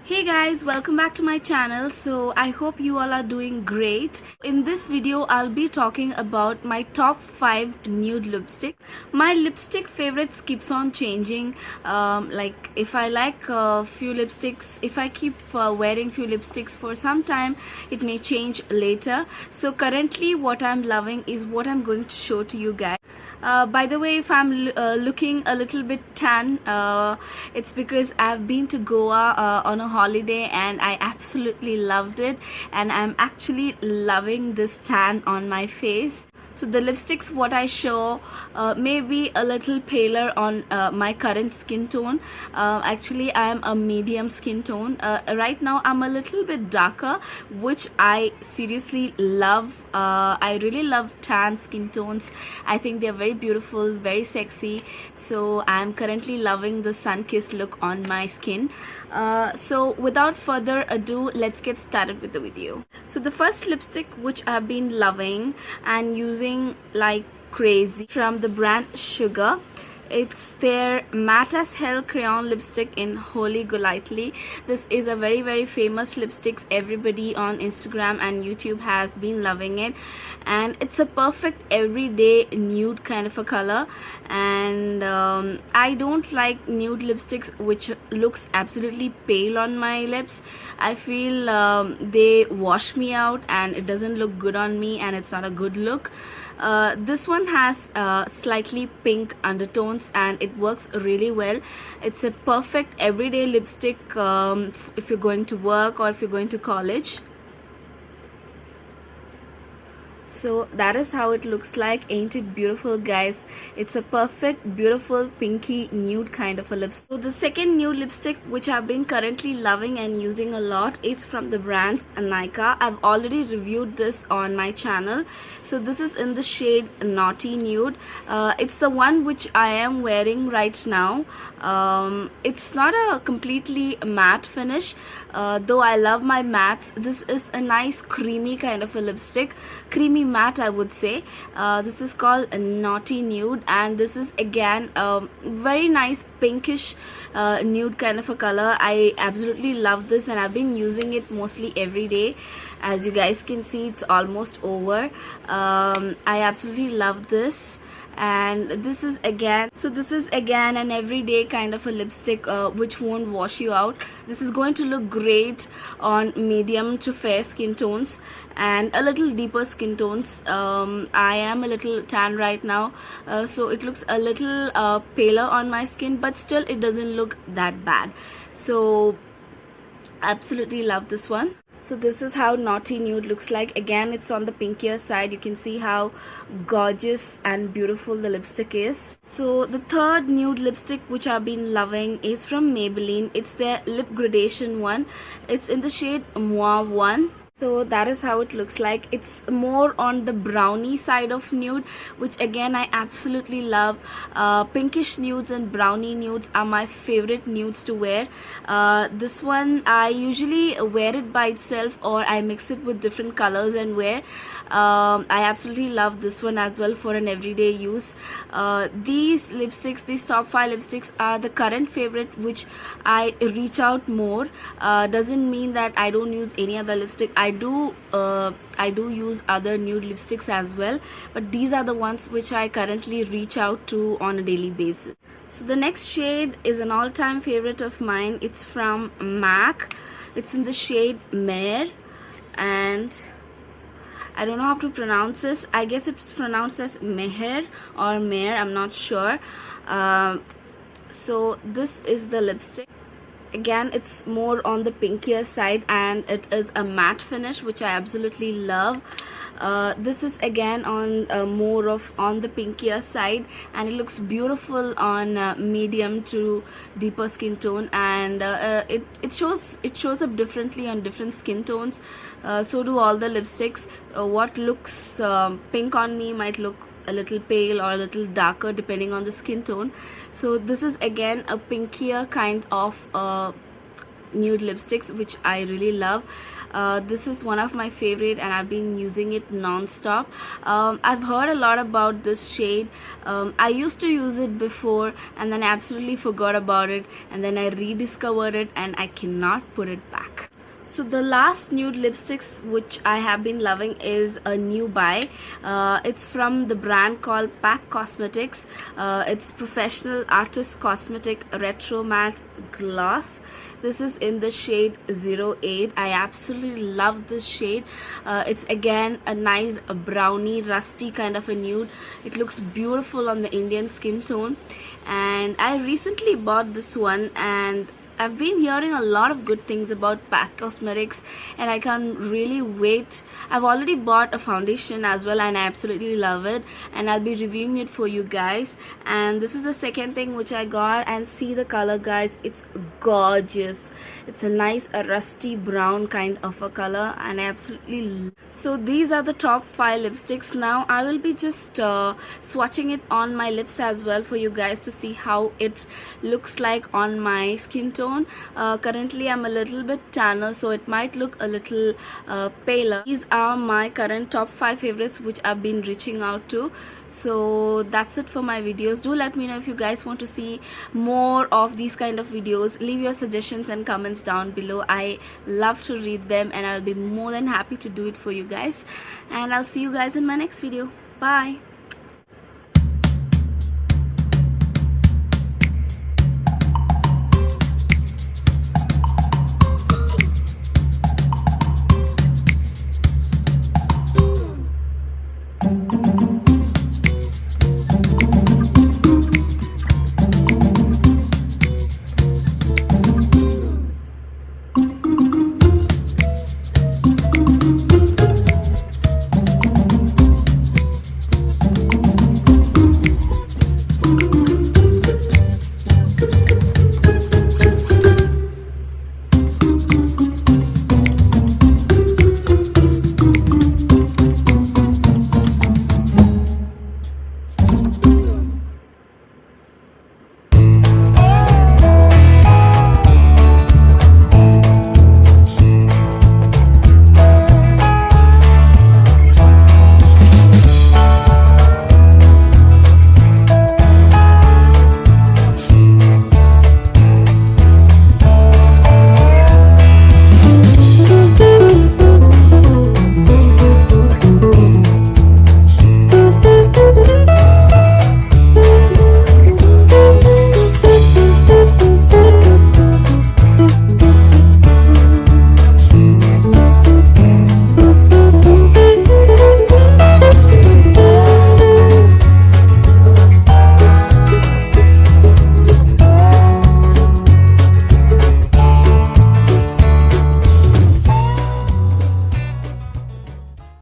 Hey guys, welcome back to my channel. So I hope you all are doing great. In this video I'll be talking about my top 5 nude lipstick. My lipstick favorites keeps on changing. Like if I like a few lipsticks, if I keep wearing few lipsticks for some time, it may change later. So currently what I'm loving is what I'm going to show to you guys. By the way, if I'm looking a little bit tan, it's because I've been to Goa on a holiday and I absolutely loved it, and I'm actually loving this tan on my face. So the lipsticks what I show may be a little paler on my current skin tone. Actually I am a medium skin tone. Right now I'm a little bit darker, which I seriously love. I really love tan skin tones. I think they're very beautiful, very sexy. So I'm currently loving the sun-kissed look on my skin. So without further ado, let's get started with the video. So the first lipstick which I've been loving and using like crazy from the brand Sugar. It's their matte as hell crayon lipstick in Holy Golightly. This is a very famous lipstick. Everybody on Instagram and YouTube has been loving it, and it's a perfect everyday nude kind of a color. And I don't like nude lipsticks which looks absolutely pale on my lips. I feel they wash me out and it doesn't look good on me, and it's not a good look. This one has slightly pink undertones and it works really well. It's a perfect everyday lipstick if you're going to work or if you're going to college. So that is how it looks like. Ain't it beautiful, guys? It's a perfect beautiful pinky nude kind of a lipstick. So the second nude lipstick which I've been currently loving and using a lot is from the brand Nykaa. I've already reviewed this on my channel. So this is in the shade Naughty Nude. It's the one which I am wearing right now. It's not a completely matte finish, though I love my mattes. This is a nice creamy kind of a lipstick, creamy matte I would say. This is called a Naughty Nude, and this is again a very nice pinkish nude kind of a color. I absolutely love this and I've been using it mostly every day. As you guys can see, it's almost over. I absolutely love this. And this is again an everyday kind of a lipstick which won't wash you out. This is going to look great on medium to fair skin tones and a little deeper skin tones. I am a little tan right now, so it looks a little paler on my skin, but still it doesn't look that bad. So absolutely love this one. So this is how Naughty Nude looks like. Again, it's on the pinkier side. You can see how gorgeous and beautiful the lipstick is. So the third nude lipstick which I've been loving is from Maybelline. It's their lip gradation one. It's in the shade Mauve 1. So that is how it looks like. It's more on the brownie side of nude, which again I absolutely love. Pinkish nudes and brownie nudes are my favorite nudes to wear. This one I usually wear it by itself or I mix it with different colors and wear. I absolutely love this one as well for an everyday use. These lipsticks, these top 5 lipsticks are the current favorite which I reach out more. Doesn't mean that I don't use any other lipstick. I do use other nude lipsticks as well, but these are the ones which I currently reach out to on a daily basis. So the next shade is an all-time favorite of mine. It's from MAC. It's in the shade Mare, and I don't know how to pronounce this. I guess it's pronounced as Meher or Mare, I'm not sure. So this is the lipstick. Again, it's more on the pinkier side and it is a matte finish which I absolutely love. This is again on more of on the pinkier side, and it looks beautiful on medium to deeper skin tone, and it shows up differently on different skin tones. So do all the lipsticks. What looks pink on me might look a little pale or a little darker depending on the skin tone. So this is again a pinkier kind of nude lipsticks which I really love. This is one of my favorite and I've been using it non-stop. I've heard a lot about this shade. I used to use it before and then I absolutely forgot about it, and then I rediscovered it and I cannot put it back. So the last nude lipsticks which I have been loving is a new buy. It's from the brand called PAC Cosmetics. It's Professional Artist Cosmetic Retro Matte Gloss. This is in the shade 08. I absolutely love this shade. It's again a nice brownie rusty kind of a nude. It looks beautiful on the Indian skin tone, and I recently bought this one, and I've been hearing a lot of good things about PAC Cosmetics and I can't really wait. I've already bought a foundation as well and I absolutely love it, and I'll be reviewing it for you guys. And this is the second thing which I got, and see the color guys, it's gorgeous. It's a nice rusty brown kind of a color and I absolutely love. So these are the top 5 lipsticks. Now I will be just swatching it on my lips as well for you guys to see how it looks like on my skin tone. Currently I'm a little bit tanner, so it might look a little paler. These are my current top 5 favorites which I've been reaching out to. So that's it for my videos. Do let me know if you guys want to see more of these kind of videos. Leave your suggestions and comments down below. I love to read them and I'll be more than happy to do it for you guys. And I'll see you guys in my next video. Bye.